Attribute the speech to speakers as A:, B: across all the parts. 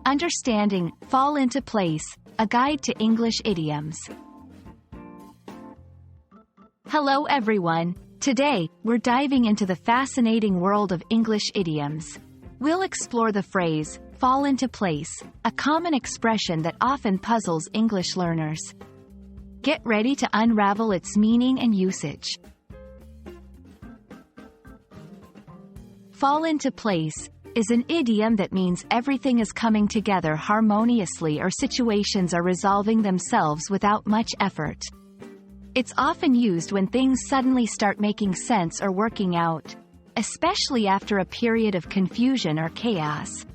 A: Understanding, fall into place, a guide to English idioms. Hello everyone. Today, we're diving into the fascinating world of English idioms. We'll explore the phrase, fall into place, a common expression that often puzzles English learners. Get ready to unravel its meaning and usage. Fall into place is an idiom that means everything is coming together harmoniously or situations are resolving themselves without much effort. It's often used when things suddenly start making sense or working out, especially after a period of confusion or chaos.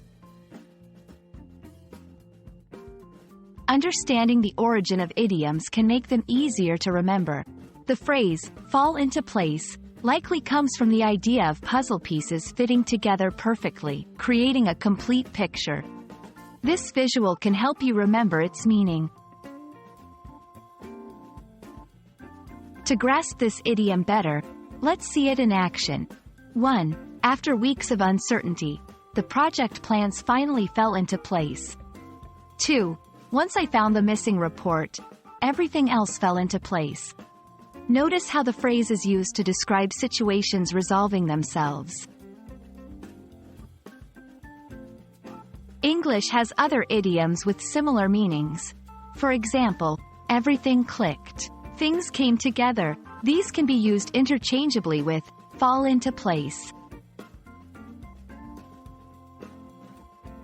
A: Understanding the origin of idioms can make them easier to remember. The phrase, fall into place, likely comes from the idea of puzzle pieces fitting together perfectly, creating a complete picture. This visual can help you remember its meaning. To grasp this idiom better, let's see it in action. 1. After weeks of uncertainty, the project plans finally fell into place. 2. Once I found the missing report, everything else fell into place. Notice how the phrase is used to describe situations resolving themselves. English has other idioms with similar meanings. For example, everything clicked. Things came together. These can be used interchangeably with fall into place.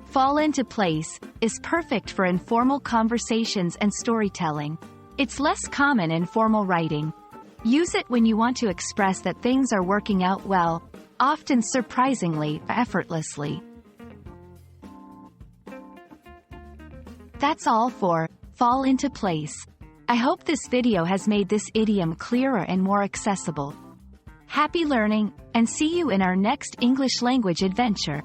A: Fall into place is perfect for informal conversations and storytelling. It's less common in formal writing. Use it when you want to express that things are working out well, often surprisingly, effortlessly. That's all for fall into place. I hope this video has made this idiom clearer and more accessible. Happy learning, and see you in our next English language adventure.